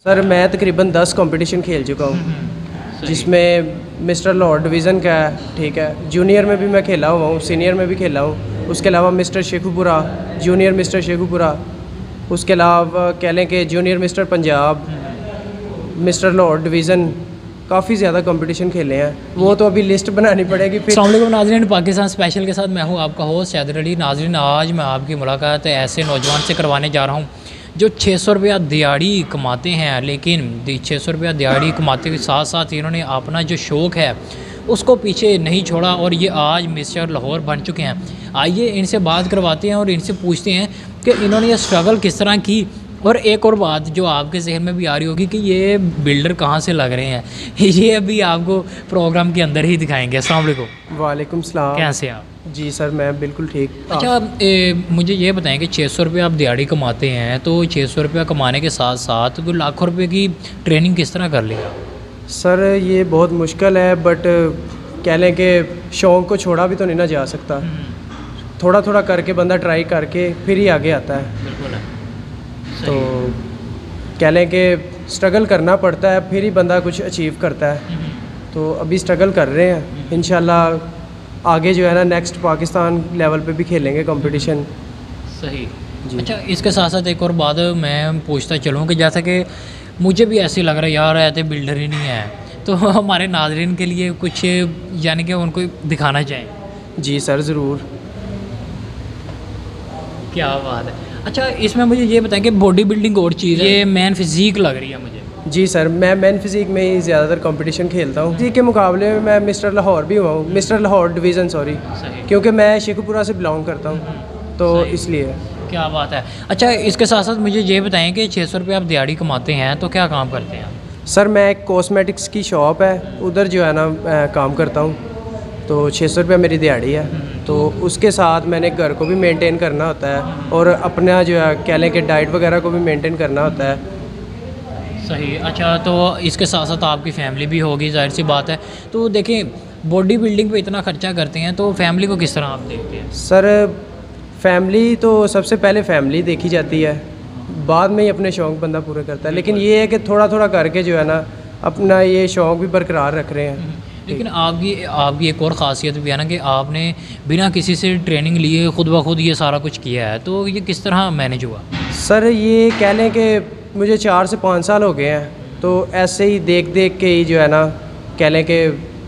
Sir मैं तकरीबन 10 competition खेल चुका हूँ, जिसमें मिस्टर लाहौर डिवीज़न का है, ठीक है। जूनियर में भी मैं खेला हुआ हूँ, सीनियर में भी खेला हूँ। उसके अलावा mister Sheikhupura, junior mister Sheikhupura, उसके अलावा कह लें कि junior mister Punjab, mister Lahore division, काफ़ी ज़्यादा कंपटीशन खेले हैं। वो तो अभी लिस्ट बनानी पड़ेगी फिर। अस्सलाम वालेकुम नाज़रीन, पाकिस्तान स्पेशल के साथ मैं हूँ आपका होस्ट हैदर अली। नाज़रीन, आज मैं आपकी मुलाकात ऐसे नौजवान से करवाने जा रहा हूँ जो 600 रुपया दिहाड़ी कमाते हैं, लेकिन 600 रुपया दिहाड़ी कमाते के साथ साथ इन्होंने अपना जो शौक़ है उसको पीछे नहीं छोड़ा और ये आज मिस्टर लाहौर बन चुके हैं। आइए इनसे बात करवाते हैं और इनसे पूछते हैं कि इन्होंने ये स्ट्रगल किस तरह की। और एक और बात जो आपके जहन में भी आ रही होगी कि ये बिल्डर कहाँ से लग रहे हैं, ये अभी आपको प्रोग्राम के अंदर ही दिखाएंगे। अस्सलाम वालेकुम। वालेकुम सलाम। कैसे आप? जी सर मैं बिल्कुल ठीक। अच्छा, मुझे ये बताएं कि 600 रुपये आप दिहाड़ी कमाते हैं, तो 600 रुपया कमाने के साथ साथ वो लाखों रुपए की ट्रेनिंग किस तरह कर लिया? सर ये बहुत मुश्किल है, बट कह लें कि शौक़ को छोड़ा भी तो नहीं ना जा सकता। थोड़ा थोड़ा करके बंदा ट्राई करके फिर ही आगे आता है। बिल्कुल है। तो कह लें कि स्ट्रगल करना पड़ता है, फिर ही बंदा कुछ अचीव करता है। तो अभी स्ट्रगल कर रहे हैं, इंशाल्लाह आगे जो है ना नेक्स्ट पाकिस्तान लेवल पे भी खेलेंगे कंपटीशन। सही जी। अच्छा, इसके साथ साथ एक और बात मैं पूछता चलूँ कि जैसा कि मुझे भी ऐसे लग रहा है यार ऐसे बिल्डर ही नहीं है, तो हमारे नाज़रीन के लिए कुछ यानी कि उनको दिखाना चाहें। जी सर ज़रूर। क्या बात है। अच्छा, इसमें मुझे ये बताएं कि बॉडी बिल्डिंग और चीज़ है, ये मैन फिज़ीक लग रही है मुझे। जी सर, मैं मैन फिज़ीक में ही ज़्यादातर कंपटीशन खेलता हूँ। फिज़ीक के मुकाबले में मैं मिस्टर लाहौर भी हुआ हूँ, मिस्टर लाहौर डिवीज़न सॉरी, क्योंकि मैं शेखुपुरा से बिलोंग करता हूँ, तो इसलिए। क्या बात है। अच्छा, इसके साथ साथ मुझे ये बताएं कि 600 रुपये आप दिहाड़ी कमाते हैं, तो क्या काम करते हैं? सर मैं एक कॉस्मेटिक्स की शॉप है, उधर जो है ना काम करता हूँ, तो 600 रुपया मेरी दिहाड़ी है। तो उसके साथ मैंने घर को भी मेंटेन करना होता है और अपना जो है कह लें कि डाइट वगैरह को भी मेंटेन करना होता है। सही। अच्छा, तो इसके साथ साथ आपकी फैमिली भी होगी, जाहिर सी बात है। तो देखें, बॉडी बिल्डिंग पे इतना खर्चा करते हैं तो फैमिली को किस तरह आप देखते हैं? सर फैमिली तो सबसे पहले फैमिली देखी जाती है, बाद में ही अपने शौक़ बंदा पूरे करता है। लेकिन ये है कि थोड़ा थोड़ा करके जो है ना अपना ये शौक़ भी बरकरार रख रहे हैं। लेकिन आपकी एक और ख़ासियत भी है ना कि आपने बिना किसी से ट्रेनिंग लिए खुद ब खुद ये सारा कुछ किया है, तो ये किस तरह मैनेज हुआ? सर ये कह लें कि मुझे 4 से 5 साल हो गए हैं, तो ऐसे ही देख देख के ही जो है ना कह लें कि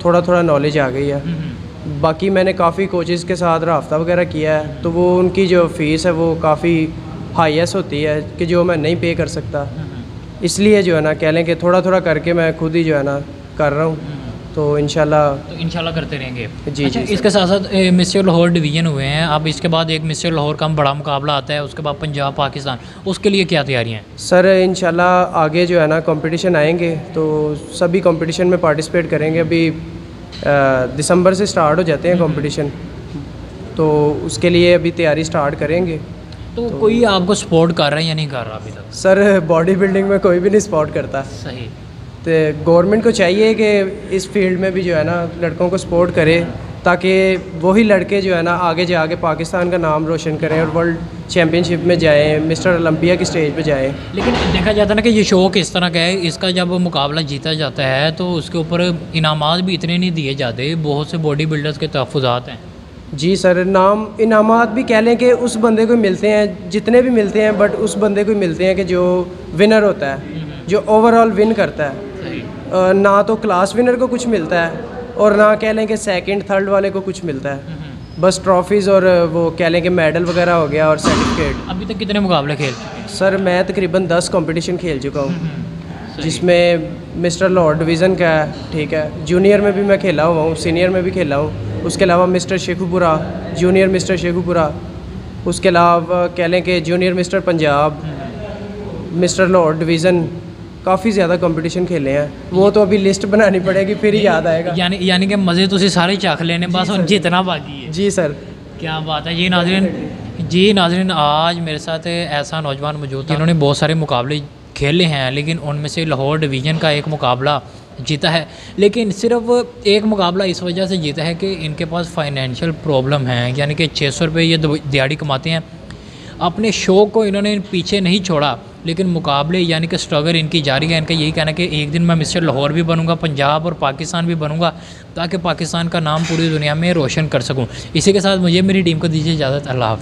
थोड़ा थोड़ा नॉलेज आ गई है। बाकी मैंने काफ़ी कोचेज़ के साथ राब्ता वगैरह किया है, तो वो उनकी जो फ़ीस है वो काफ़ी हाईएस्ट होती है कि जो मैं नहीं पे कर सकता, इसलिए जो है ना कह लें कि थोड़ा थोड़ा करके मैं खुद ही जो है ना कर रहा हूँ। तो इंशाल्लाह करते रहेंगे। जी। अच्छा, जी इसके साथ साथ मिस्टर लाहौर डिवीज़न हुए हैं, अब इसके बाद एक मिस्टर लाहौर का बड़ा मुकाबला आता है, उसके बाद पंजाब पाकिस्तान, उसके लिए क्या तैयारियां हैं? सर इंशाल्लाह आगे जो है ना कंपटीशन आएंगे, तो सभी कंपटीशन में पार्टिसिपेट करेंगे। अभी दिसंबर से स्टार्ट हो जाते हैं कंपटीशन, तो उसके लिए अभी तैयारी स्टार्ट करेंगे। तो कोई आपको सपोर्ट कर रहा है या नहीं कर रहा अभी तक? सर बॉडी बिल्डिंग में कोई भी नहीं सपोर्ट करता। सही। तो गवर्नमेंट को चाहिए कि इस फील्ड में भी जो है ना लड़कों को सपोर्ट करे, ताकि वही लड़के जो है ना आगे जाके पाकिस्तान का नाम रोशन करें और वर्ल्ड चैम्पियनशिप में जाएं, मिस्टर ओलंपिया की स्टेज पे जाएं। लेकिन देखा जाता है ना कि ये शौक़ इस तरह का है, इसका जब मुकाबला जीता जाता है तो उसके ऊपर इनामात भी इतने नहीं दिए जाते, बहुत से बॉडी बिल्डर्स के तहफ़्फ़ुज़ात हैं। जी सर, इनामात भी कह लें कि उस बंदे को मिलते हैं जितने भी मिलते हैं, बट उस बंदे को मिलते हैं कि जो विनर होता है, जो ओवरऑल विन करता है। ना तो क्लास विनर को कुछ मिलता है और ना कह लें कि सेकंड थर्ड वाले को कुछ मिलता है, बस ट्रॉफीज़ और वो कह लें कि मेडल वगैरह हो गया और सर्टिफिकेट। अभी तक कितने मुकाबले खेल चुके हैं? सर मैं तकरीबन 10 कंपटीशन खेल चुका हूँ, जिसमें मिस्टर लाहौर डिवीज़न का है, ठीक है। जूनियर में भी मैं खेला हुआ हूँ, सीनियर में भी खेला हूँ। उसके अलावा mister Sheikhupura, junior mister Sheikhupura, उसके अलावा कह लें कि junior mister Punjab, mister Lahore division, काफ़ी ज़्यादा कंपटीशन खेले हैं। वो तो अभी लिस्ट बनानी पड़ेगी फिर ही याद आएगा। यानी कि मज़े तो सारे चाख लेने, बस और जितना बाकी है। जी सर। क्या बात है। जी नाज़रीन, आज मेरे साथ ऐसा नौजवान मौजूद था, इन्होंने बहुत सारे मुकाबले खेले हैं, लेकिन उनमें से लाहौर डिवीज़न का एक मुकाबला जीता है। लेकिन सिर्फ एक मुकाबला इस वजह से जीता है कि इनके पास फाइनेंशियल प्रॉब्लम है, यानी कि 600 रुपये ये दिहाड़ी कमाते हैं। अपने शौक़ को इन्होंने पीछे नहीं छोड़ा, लेकिन मुकाबले यानी कि स्ट्रगल इनकी जारी है। इनका यही कहना है कि एक दिन मैं मिस्टर लाहौर भी बनूंगा, पंजाब और पाकिस्तान भी बनूंगा, ताकि पाकिस्तान का नाम पूरी दुनिया में रोशन कर सकूं। इसी के साथ मुझे मेरी टीम को दीजिए इजाज़त। अल्लाह हाफ़िज़।